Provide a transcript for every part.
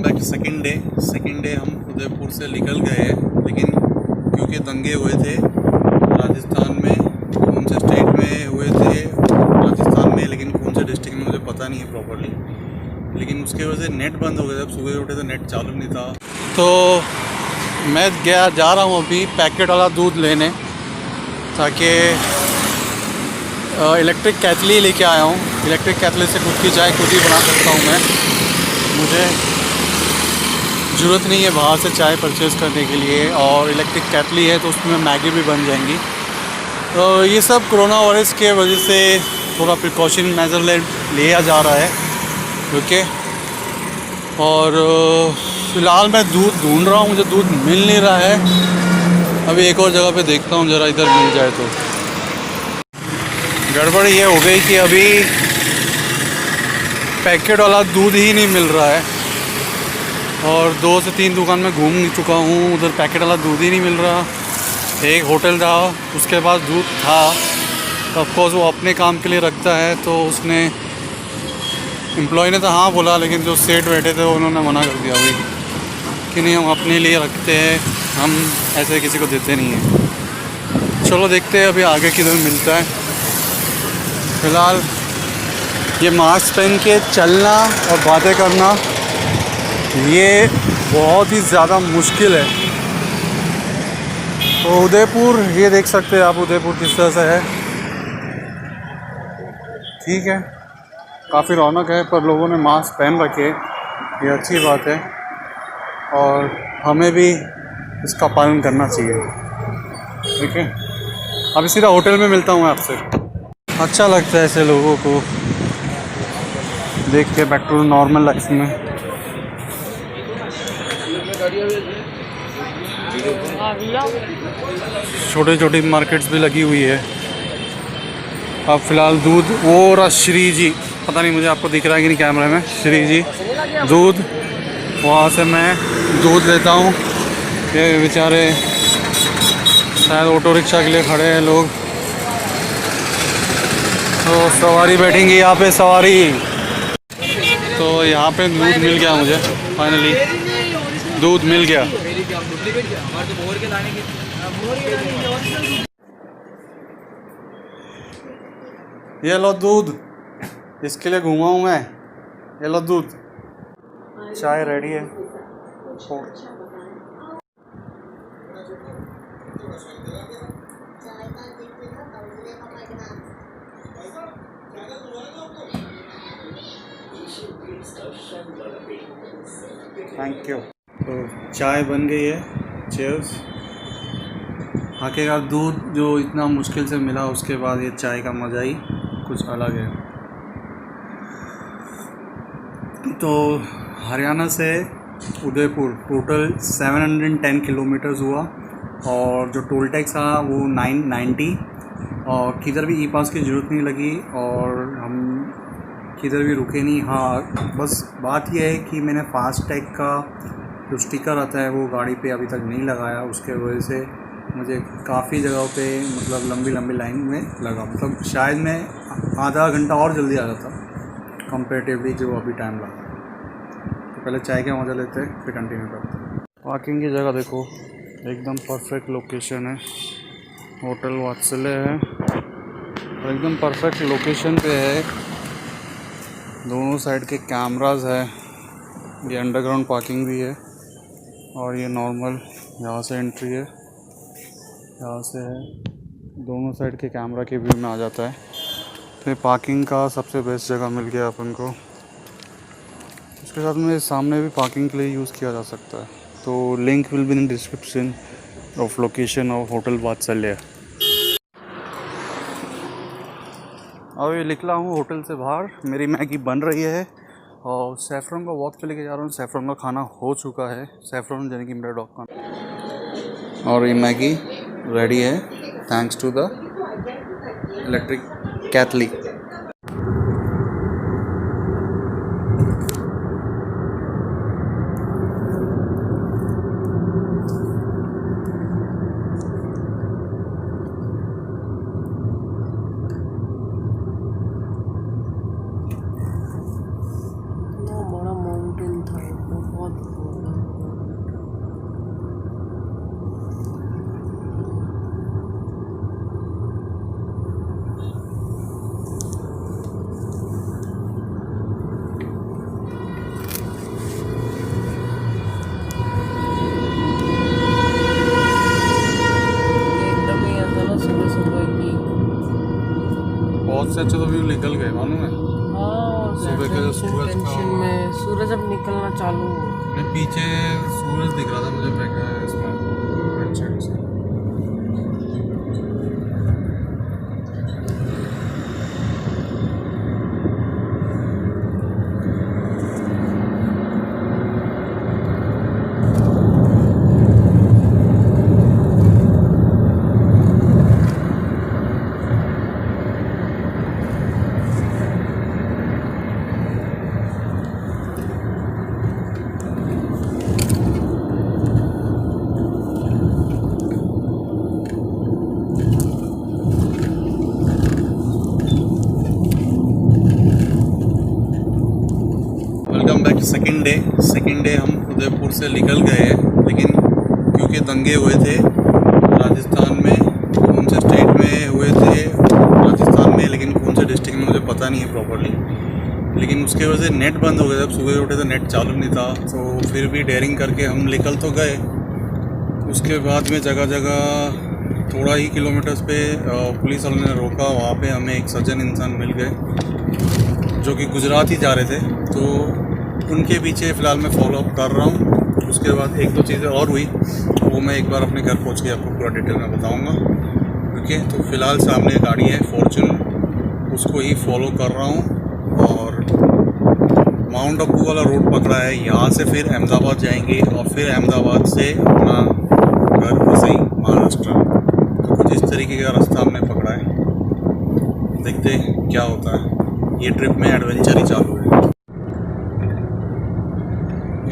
Back second day हम उदयपुर से निकल गए हैं, लेकिन क्योंकि दंगे हुए थे राजस्थान में, कौन से स्टेट में हुए थे राजस्थान में, लेकिन कौन से डिस्ट्रिक्ट में मुझे पता नहीं है प्रॉपरली, लेकिन उसके वजह से नेट बंद हो गया। जब सुबह उठे तो नेट चालू नहीं था। तो मैं जा रहा हूँ अभी पैकेट वाला दूध लेने, ताकि इलेक्ट्रिक केतली लेके आया हूँ। इलेक्ट्रिक केतली से खुद की चाय खुद ही बना सकता हूँ मैं। मुझे ज़रूरत नहीं है बाहर से चाय परचेज़ करने के लिए, और इलेक्ट्रिक केतली है तो उसमें मैगी भी बन जाएंगी। तो ये सब कोरोना वायरस के वजह से थोड़ा प्रिकॉशन मेजर लिया जा रहा है, ओके। और फ़िलहाल मैं दूध ढूंढ रहा हूँ, मुझे दूध मिल नहीं रहा है। अभी एक और जगह पे देखता हूँ, ज़रा इधर मिल जाए तो। गड़बड़ ये हो गई कि अभी पैकेट वाला दूध ही नहीं मिल रहा है, और 2 से 3 दुकान में घूम चुका हूँ, उधर पैकेट वाला दूध ही नहीं मिल रहा। एक होटल था, उसके पास दूध था, तो ऑफकोर्स वो अपने काम के लिए रखता है, तो उसने एम्प्लॉय ने तो हाँ बोला, लेकिन जो सेठ बैठे थे उन्होंने मना कर दिया भाई कि नहीं, हम अपने लिए रखते हैं, हम ऐसे किसी को देते नहीं हैं। चलो देखते हैं अभी आगे किधर मिलता है। फ़िलहाल ये मास्क पहन के चलना और बातें करना ये बहुत ही ज़्यादा मुश्किल है। तो उदयपुर ये देख सकते हैं आप, उदयपुर किस तरह से है। ठीक है, काफ़ी रौनक है, पर लोगों ने मास्क पहन रखे, ये अच्छी बात है, और हमें भी इसका पालन करना चाहिए। ठीक है, अभी सीधा होटल में मिलता हूँ आपसे। अच्छा लगता है ऐसे लोगों को देख के, बैक टू नॉर्मल लाइफ में। छोटे छोटी मार्केट्स भी लगी हुई है। अब फ़िलहाल दूध, वो रहा श्री जी, पता नहीं मुझे आपको दिख रहा है कि नहीं कैमरे में, श्री जी दूध, वहाँ से मैं दूध लेता हूँ। ये बेचारे शायद ऑटो रिक्शा के लिए खड़े हैं लोग, तो सवारी बैठेंगी यहाँ पे, सवारी। तो यहाँ पे दूध मिल गया मुझे, फाइनली दूध मिल गया। ये लो दूध, इसके लिए घूमा हूँ मैं। ये लो दूध, चाय रेडी है। Thank you. तो चाय बन गई है, चीयर्स। आखिरकार दूध जो इतना मुश्किल से मिला, उसके बाद ये चाय का मज़ा ही कुछ अलग है। तो हरियाणा से उदयपुर टोटल 710 किलोमीटर्स हुआ, और जो टोल टैक्स था वो 990, और किधर भी ई पास की ज़रूरत नहीं लगी, और हम किधर भी रुके नहीं। हाँ, बस बात यह है कि मैंने फास्टैग का जो स्टिकर आता है वो गाड़ी पे अभी तक नहीं लगाया, उसके वजह से मुझे काफ़ी जगहों पे मतलब लंबी लाइन में लगा। मतलब शायद मैं आधा घंटा और जल्दी आ जाता कंपेरेटिवली जो अभी टाइम लगा। तो पहले चाय का मज़ा लेते हैं, फिर कंटिन्यू करते हैं। पार्किंग की जगह देखो, एकदम परफेक्ट लोकेशन है, होटल वात्सल्य है, और एकदम परफेक्ट लोकेशन पे है। दोनों साइड के कैमरास है, ये अंडरग्राउंड पार्किंग भी है, और ये नॉर्मल यहाँ से एंट्री है, यहाँ से है। दोनों साइड के कैमरा के व्यू में आ जाता है। तो पार्किंग का सबसे बेस्ट जगह मिल गया अपन को। इसके साथ में सामने भी पार्किंग के लिए यूज़ किया जा सकता है। तो link will be in description of location of hotel वात्सल्य। अभी निकला हूँ होटल से बाहर, मेरी मैगी बन रही है, और सैफरन को वॉक पे लेके जा रहा हूँ। सैफरन का खाना हो चुका है, सैफरन यानी कि मेरा डॉग का, और ये मैगी रेडी है थैंक्स टू द इलेक्ट्रिक केतली। बड़ा माउंटेन था, बहुत सबसे अच्छा तो व्यू निकल गए मालूम है। हाँ, सुबह का जो सूरज का टेंशन में सूरज अब निकलना चालू हो। नहीं, पीछे सूरज दिख रहा था मुझे इसमें फ्रंट साइड से। वेलकम बैक सेकंड डे हम उदयपुर से निकल गए हैं, लेकिन क्योंकि दंगे हुए थे राजस्थान में, कौन से स्टेट में हुए थे राजस्थान में, लेकिन कौन से डिस्ट्रिक्ट में मुझे पता नहीं है प्रॉपरली, लेकिन उसके वजह से नेट बंद हो गया। जब सुबह उठे तो नेट चालू नहीं था, तो फिर भी डेयरिंग करके हम निकल तो गए। उसके बाद में जगह जगह थोड़ा ही किलोमीटर्स पे पुलिस वालों ने रोका। वहाँ पे हमें एक सज्जन इंसान मिल गए जो कि गुजरात ही जा रहे थे, तो उनके पीछे फ़िलहाल मैं फॉलो अप कर रहा हूँ। उसके बाद एक दो चीज़ें और हुई, वो मैं एक बार अपने घर पहुँच के आपको पूरा डिटेल में बताऊँगा। ओके, तो फ़िलहाल सामने गाड़ी है फॉर्च्यूनर, उसको ही फॉलो कर रहा हूँ। और माउंट आबू वाला रोड पकड़ा है, यहाँ से फिर अहमदाबाद जाएंगे और फिर अहमदाबाद से अपना घर वसई महाराष्ट्र। तो कुछ इस तरीके का रास्ता हमने पकड़ा है, देखते हैं क्या होता है। ये ट्रिप में एडवेंचर ही चालू है।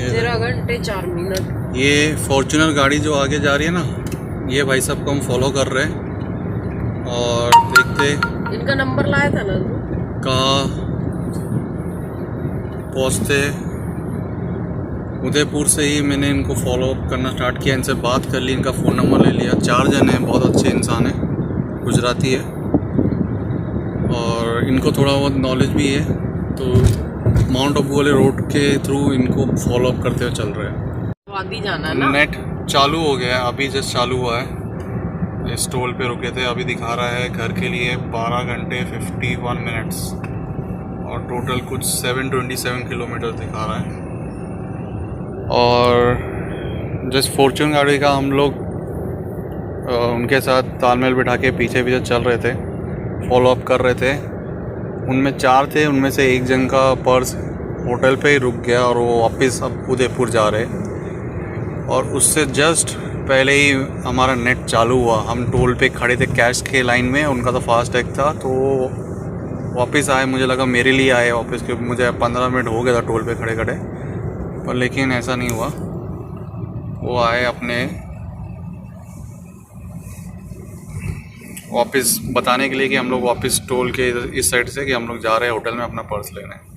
13 घंटे 4 मिनट। ये फॉर्च्यूनर गाड़ी जो आगे जा रही है ना, ये भाई साहब को हम फॉलो कर रहे हैं और देखते इनका नंबर लाया था ना तू? कहाँ पहुँचते। उदयपुर से ही मैंने इनको फॉलो अप करना स्टार्ट किया, इनसे बात कर ली, इनका फ़ोन नंबर ले लिया। 4 जन हैं, बहुत अच्छे इंसान हैं, गुजराती है और इनको थोड़ा बहुत नॉलेज भी है, तो माउंट आबू वाले रोड के थ्रू इनको फॉलो अप करते हुए चल रहे हैं। वादी जाना है ना? नेट चालू हो गया है, अभी जस्ट चालू हुआ है। इस टोल पे रुके थे, अभी दिखा रहा है घर के लिए 12 घंटे 51 मिनट्स और टोटल कुछ 727 किलोमीटर दिखा रहा है। और जस्ट फॉर्च्यून गाड़ी का हम लोग उनके साथ तालमेल बिठा के पीछे पीछे चल रहे थे, फॉलो अप कर रहे थे। उनमें 4 थे, उनमें से एक जन का पर्स होटल पे ही रुक गया और वो वापस अब उदयपुर जा रहे। और उससे जस्ट पहले ही हमारा नेट चालू हुआ। हम टोल पे खड़े थे कैश के लाइन में, उनका तो फास्ट टैग था, तो वापस आए। मुझे लगा मेरे लिए आए वापस, क्योंकि मुझे 15 मिनट हो गया था टोल पे खड़े खड़े, पर लेकिन ऐसा नहीं हुआ। वो आए अपने वापस बताने के लिए कि हम लोग वापस टोल के इस साइड से कि हम लोग जा रहे हैं होटल में अपना पर्स लेने।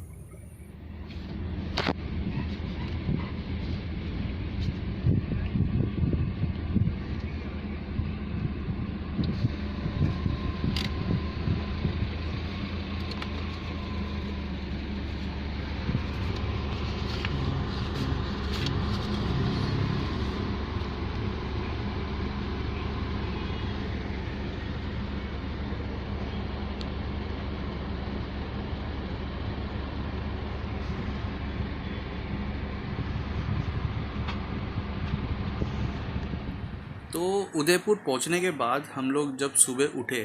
तो उदयपुर पहुंचने के बाद हम लोग जब सुबह उठे,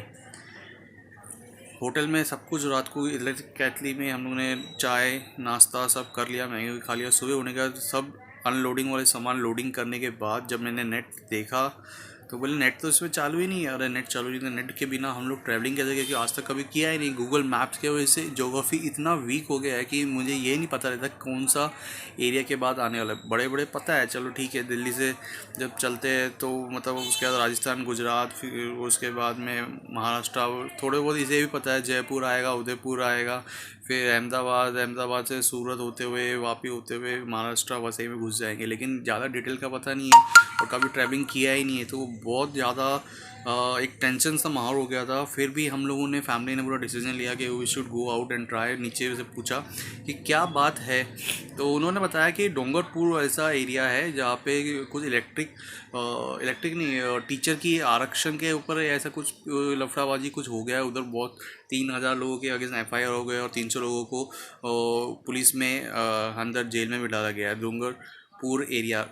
होटल में सब कुछ रात को इलेक्ट्रिक कैटली में हम लोगों ने चाय नाश्ता सब कर लिया, मैगी भी खा लिया। सुबह होने के बाद सब अनलोडिंग वाले सामान लोडिंग करने के बाद जब मैंने नेट देखा तो बोले नेट तो इसमें चालू ही नहीं है। अरे नेट चालू नहीं है, नेट के बिना हम लोग ट्रैवलिंग कैसे, क्योंकि आज तक कभी किया ही नहीं। गूगल मैप्स की वजह से ज्योग्राफी इतना वीक हो गया है कि मुझे ये नहीं पता रहता कौन सा एरिया के बाद आने वाला है। बड़े बड़े पता है, चलो ठीक है, दिल्ली से जब चलते हैं तो मतलब उसके बाद राजस्थान गुजरात, फिर उसके बाद में महाराष्ट्र, थोड़े बहुत इसे भी पता है, जयपुर आएगा, उदयपुर आएगा, फिर अहमदाबाद से सूरत होते हुए वापी होते हुए महाराष्ट्र वसई में घुस जाएंगे, लेकिन ज़्यादा डिटेल का पता नहीं है और कभी ट्रैवलिंग किया ही नहीं है। तो बहुत ज़्यादा एक टेंशन सा माहौल हो गया था। फिर भी हम लोगों ने, फैमिली ने पूरा डिसीजन लिया कि we should go out and try. नीचे से पूछा कि क्या बात है, तो उन्होंने बताया कि डोंगरपुर ऐसा एरिया है जहाँ पे कुछ इलेक्ट्रिक नहीं, टीचर की आरक्षण के ऊपर ऐसा कुछ लफड़ाबाजी कुछ हो गया है उधर, बहुत 3,000 लोगों के अगेंस्ट FIR हो गए और 300 लोगों को पुलिस में अंदर जेल में भी डाला गया है, डूंगरपुर एरिया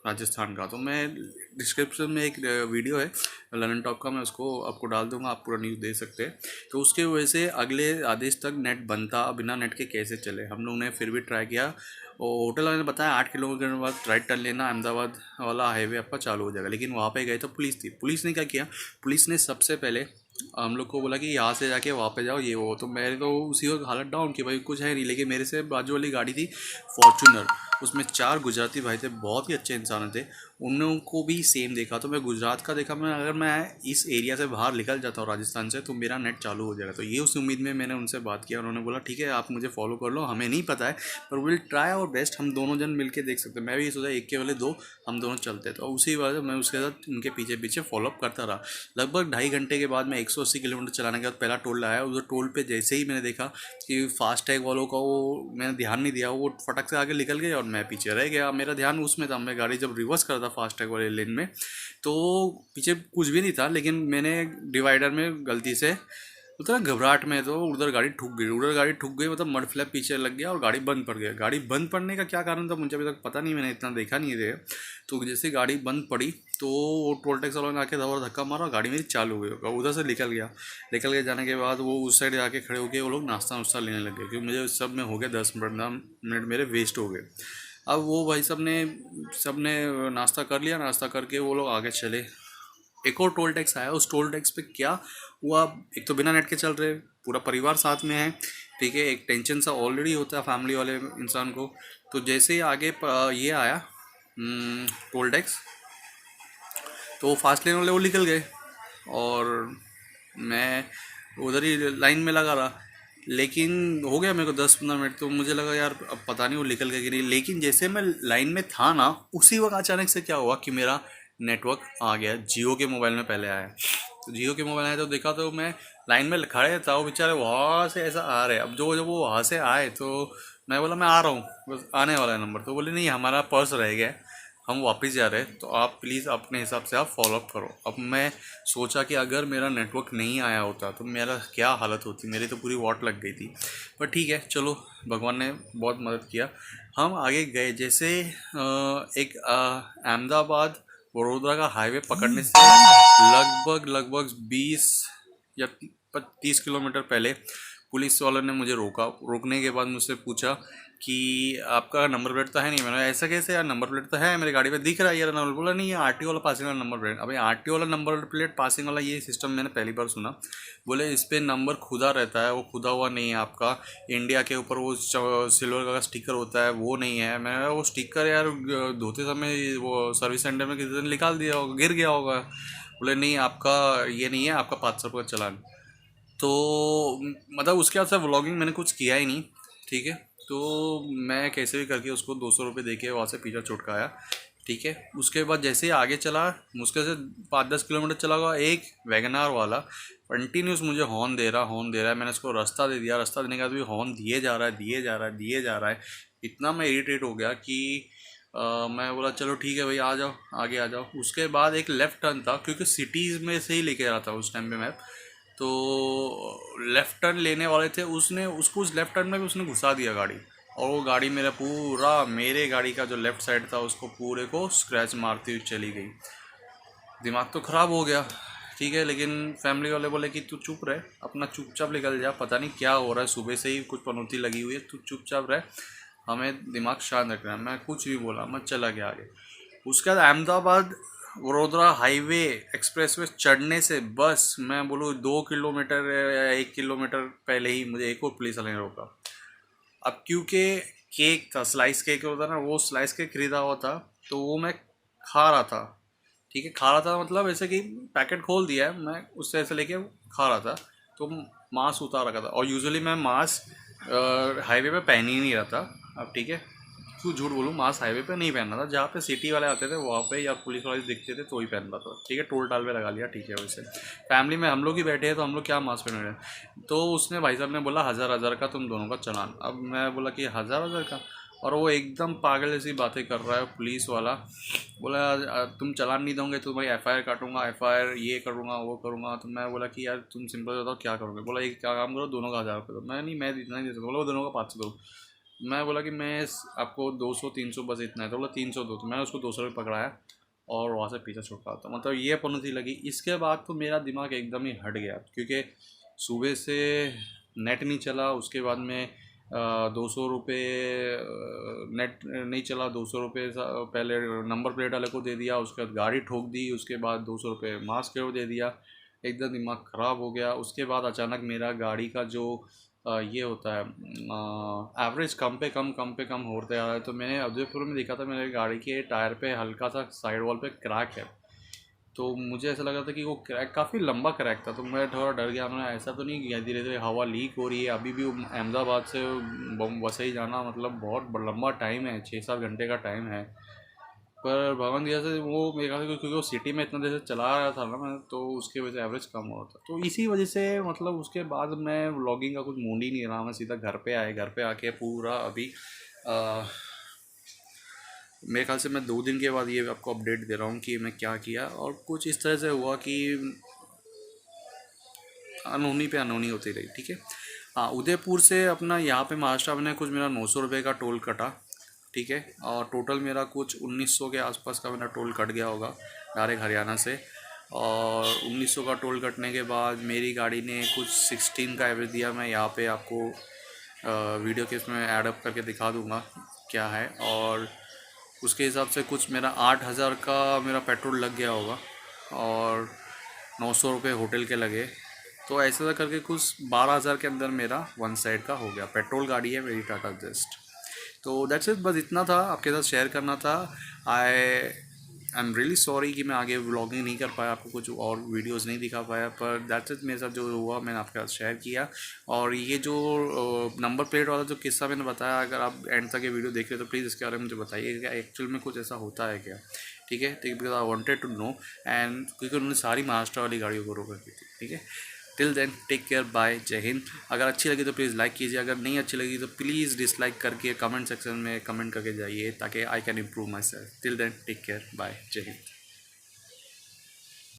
राजस्थान का। तो मैं डिस्क्रिप्शन में एक वीडियो है ललन टॉक का, मैं उसको आपको डाल दूंगा, आप पूरा न्यूज़ दे सकते हैं। तो उसके वजह से अगले आदेश तक नेट बंद था, बिना नेट के कैसे चले। हम लोग ने फिर भी ट्राई किया और होटल वाले ने बताया 8 किलोमीटर के बाद राइट टर्न लेना, अहमदाबाद वाला हाईवे आपका चालू हो जाएगा। लेकिन वहाँ पे गए तो पुलिस थी। पुलिस ने क्या किया, पुलिस ने सबसे पहले हम लोग को बोला कि यहाँ से जाके वहाँ पे जाओ, ये वो। तो मेरे तो उसी वक्त हालत डाउन कि भाई कुछ है नहीं। लेकिन मेरे से बाजू वाली गाड़ी थी फॉर्चूनर, उसमें 4 गुजराती भाई थे, बहुत ही अच्छे इंसान थे। उन लोगों को भी सेम देखा, तो मैं गुजरात का देखा, मैं अगर मैं इस एरिया से बाहर निकल जाता हूँ राजस्थान से तो मेरा नेट चालू हो जाएगा। तो ये उस उम्मीद में मैंने उनसे बात किया। उन्होंने बोला ठीक है आप मुझे फॉलो कर लो, हमें नहीं पता है पर विल ट्राई आवर बेस्ट, हम दोनों जन मिल के देख सकते हैं। मैं भी ये सोचा एक के वाले दो, हम दोनों चलते। तो उसी वजह से मैं उसके साथ उनके पीछे पीछे फॉलोअप करता रहा। लगभग 2.5 घंटे के बाद मैं 180 किलोमीटर चलाने के बाद पहला टोल आया। उस टोल पे जैसे ही मैंने देखा कि फास्टैग वालों का वो मैंने ध्यान नहीं दिया, वो फटक से आगे निकल गए और मैं पीछे रह गया। मेरा ध्यान उसमें था, मैं गाड़ी जब रिवर्स कर रहा था फास्टैग वाले लेन में, तो पीछे कुछ भी नहीं था। लेकिन मैंने डिवाइडर में गलती से उतना घबराहट में तो उधर गाड़ी ठुक गई, मतलब मड फ्लैप पीछे लग गया और गाड़ी बंद पड़ गया। गाड़ी बंद पड़ने का क्या कारण था मुझे अभी तक पता नहीं, मैंने इतना देखा नहीं है। तो जैसे गाड़ी बंद पड़ी तो वो टोल टैक्स वालों ने आके धक्का मारा, गाड़ी मेरी चालू हुई, उधर से निकल गया जाने के बाद वो उस साइड आके खड़े हो गए, वो लोग नाश्ता नुश्ता लेने लग गए, क्योंकि मुझे उस सब में हो गया 10 मिनट मेरे वेस्ट हो गए। अब वो भाई सब ने नाश्ता कर लिया, नाश्ता करके वो लोग आगे चले। एक और टोल टैक्स आया, उस टोल टैक्स पे क्या हुआ, एक तो बिना नेट के चल रहे, पूरा परिवार साथ में है, ठीक है, एक टेंशन सा ऑलरेडी होता है फैमिली वाले इंसान को। तो जैसे ही आगे ये आया टोल टैक्स, तो वो फास्ट लेन वाले वो निकल गए और मैं उधर ही लाइन में लगा रहा। लेकिन हो गया मेरे को 10-15 मिनट, तो मुझे लगा यार अब पता नहीं वो निकल गया कि नहीं। लेकिन जैसे मैं लाइन में था ना, उसी वक्त अचानक से क्या हुआ कि मेरा नेटवर्क आ गया। जियो के मोबाइल में पहले आया, तो जियो के मोबाइल आया तो देखा तो मैं लाइन में खड़े था, वो बेचारे वहाँ से ऐसा आ रहे। अब जब वो वहाँ से आए तो मैं बोला मैं आ रहा हूँ, बस आने वाला है नंबर। तो बोले नहीं हमारा पर्स रह गया, हम वापस जा रहे हैं, तो आप प्लीज़ अपने हिसाब से आप फॉलोअप करो। अब मैं सोचा कि अगर मेरा नेटवर्क नहीं आया होता तो मेरा क्या हालत होती, मेरी तो पूरी वॉट लग गई थी। पर ठीक है चलो, भगवान ने बहुत मदद किया। हम आगे गए, जैसे एक अहमदाबाद वडोदरा का हाईवे पकड़ने से लगभग 20 या 30 किलोमीटर पहले पुलिस वालों ने मुझे रोका। रोकने के बाद मुझसे पूछा कि आपका नंबर प्लेट तो है नहीं। मैंने ऐसा कैसे यार, नंबर प्लेट तो है मेरी गाड़ी पे दिख रहा है यार नंबर। बोला नहीं ये RTO वाला पासिंग वाला नंबर प्लेट। अभी RTO वाला नंबर प्लेट पासिंग वाला ये सिस्टम मैंने पहली बार सुना। बोले इस पर नंबर खुदा रहता है, वो खुदा हुआ नहीं है आपका। इंडिया के ऊपर वो सिल्वर का स्टिकर होता है वो नहीं है। मैंने वो स्टिकर यार धोते समय वो सर्विस सेंटर में किसी ने निकाल दिया होगा, गिर गया होगा। बोले नहीं आपका ये नहीं है, आपका 500 रुपये का चालान। तो मतलब उसके बाद से व्लॉगिंग मैंने कुछ किया ही नहीं, ठीक है। तो मैं कैसे भी करके उसको 200 रुपये दे के वहाँ से पीछा छुटकाया, ठीक है। उसके बाद जैसे ही आगे चला, मुश्किल से 5-10 किलोमीटर चला गया, एक वैगनार वाला कंटिन्यूस मुझे हॉर्न दे रहा है। मैंने उसको रास्ता दे दिया, रास्ता देने के बाद भी हॉर्न दिए जा रहा है। इतना मैं इरिटेट हो गया कि मैं बोला चलो ठीक है भाई आ जाओ, आगे आ जाओ। उसके बाद एक लेफ़्ट टर्न था, क्योंकि सिटीज़ में से ही लेके रहा था उस टाइम पे मैप, तो लेफ़्ट टर्न लेने वाले थे, उसको उस लेफ़्ट टर्न में भी उसने घुसा दिया गाड़ी। और वो गाड़ी मेरे गाड़ी का जो लेफ़्ट साइड था उसको पूरे को स्क्रैच मारती हुई चली गई। दिमाग तो ख़राब हो गया, ठीक है। लेकिन फैमिली वाले बोले कि तू चुप रहे, अपना चुपचाप निकल जा, पता नहीं क्या हो रहा है, सुबह से ही कुछ पनौती लगी हुई है, तू चुपचाप रहे, हमें दिमाग शांत रखना है। मैं कुछ भी बोला, मैं चला गया आगे। उसके बाद अहमदाबाद वडोदरा हाईवे एक्सप्रेसवे चढ़ने से बस मैं बोलूँ 2 किलोमीटर या 1 किलोमीटर पहले ही मुझे एक और पुलिस वाले ने रोका। अब क्योंकि केक था, स्लाइस केक होता है ना, वो स्लाइस केक खरीदा हुआ था, तो वो मैं खा रहा था, ठीक है। खा रहा था मतलब ऐसे कि पैकेट खोल दिया है, मैं उससे ऐसे लेके खा रहा था, तो मास्क उतार रखा था। और यूजुअली मैं मास्क हाईवे पे पहन ही नहीं रहा था। अब ठीक है, क्यों झूठ बोलूँ, मास्क हाईवे पे नहीं पहनना था, जहाँ पे सिटी वाले आते थे वहाँ पे या पुलिस वाले दिखते थे तो ही पहनता था, ठीक है। टोल टाल पे लगा लिया, ठीक है। वैसे फैमिली में हम लोग ही बैठे हैं तो हम लोग क्या मास्क पहन रहे हैं। तो उसने भाई साहब ने बोला 1000 का तुम दोनों का चालान। अब मैं बोला कि 1000 का, और वो एकदम पागल जैसी बातें कर रहा है पुलिस वाला। बोला तुम चालान नहीं दोगे तो भाई FIR काटूंगा, FIR ये करूँगा वो करूँगा। तो मैं बोला कि यार तुम सिंपल बताओ क्या करोगे। बोला एक क्या काम करो, दोनों का 1000 रुपये दो। मैं नहीं, मैं इतना नहीं दे सकता। बोला वो दोनों का 500 दो। मैं बोला कि मैं आपको 200-300 बस इतना है। तो बोला 300 दो। तो मैंने उसको 200 रुपये पकड़ाया और वहाँ से पीछे छुड़का। तो मतलब ये पनौती लगी। इसके बाद तो मेरा दिमाग एकदम ही हट गया, क्योंकि सुबह से नेट नहीं चला। उसके बाद में 200 रुपये नेट नहीं चला। 200 रुपये पहले नंबर प्लेट वाले को दे दिया, उसके बाद गाड़ी ठोक दी, उसके बाद 200 रुपये मास्क को दे दिया। एकदम दिमाग ख़राब हो गया। उसके बाद अचानक मेरा गाड़ी का जो ये होता है एवरेज कम पे कम होते आ रहा है। तो मैंने उदयपुर में देखा था, मेरे गाड़ी के टायर पे हल्का सा साइड वॉल पे क्रैक है। तो मुझे ऐसा लगा था कि वो क्रैक काफ़ी लंबा क्रैक था। तो मैं थोड़ा डर गया। मैंने ऐसा तो नहीं किया, धीरे धीरे हवा लीक हो रही है। अभी भी अहमदाबाद से वसई जाना मतलब बहुत लंबा टाइम है, 6-7 घंटे का टाइम है। पर भगवान दया से वो मेरे ख्याल से क्योंकि वो सिटी में इतना देर से चला रहा था ना मैं, तो उसके वजह से एवरेज कम हो रहा था। तो इसी वजह से मतलब उसके बाद मैं व्लॉगिंग का कुछ मूड ही नहीं रहा। मैं सीधा घर पे आके पूरा अभी मेरे ख्याल से मैं 2 दिन के बाद ये आपको अपडेट दे रहा हूँ कि मैं क्या किया। और कुछ इस तरह से हुआ कि अनहोनी पे अनहोनी होती रही। ठीक है। हाँ, उदयपुर से अपना यहाँ पे महाराष्ट्र में कुछ मेरा 900 रुपये का टोल कटा। ठीक है। और टोटल मेरा कुछ 1900 के आसपास का मेरा टोल कट गया होगा डायरेक्ट हरियाणा से। और 1900 का टोल कटने के बाद मेरी गाड़ी ने कुछ 16 का एवरेज दिया। मैं यहाँ पे आपको वीडियो के इसमें ऐड अप करके दिखा दूँगा क्या है। और उसके हिसाब से कुछ मेरा 8000 का मेरा पेट्रोल लग गया होगा और 900 रुपये होटल के लगे। तो ऐसा करके कुछ 12,000 के अंदर मेरा वन साइड का हो गया। पेट्रोल गाड़ी है मेरी टाटा जस्ट। तो दैट्स इट, बस इतना था आपके साथ शेयर करना था। आई एम रियली सॉरी कि मैं आगे व्लॉगिंग नहीं कर पाया, आपको कुछ और वीडियोस नहीं दिखा पाया। पर दैट्स इट, मेरे साथ जो हुआ मैंने आपके साथ शेयर किया। और ये जो नंबर प्लेट वाला जो किस्सा मैंने बताया, अगर आप एंड तक ये वीडियो देख रहे हो तो प्लीज़ इसके बारे में मुझे बताइए कि एक्चुअल में कुछ ऐसा होता है क्या। ठीक है। Because I wanted to know. And क्योंकि उन्होंने सारी महाराष्ट्र वाली गाड़ियों को रोक रखी थी। ठीक है। Till then take care, bye, Jai Hind. अगर अच्छी लगी तो प्लीज़ लाइक कीजिए, अगर नहीं अच्छी लगी तो प्लीज़ डिसलाइक करके कमेंट सेक्शन में कमेंट करके जाइए ताकि I can improve myself. Till then take care, bye, Jai Hind.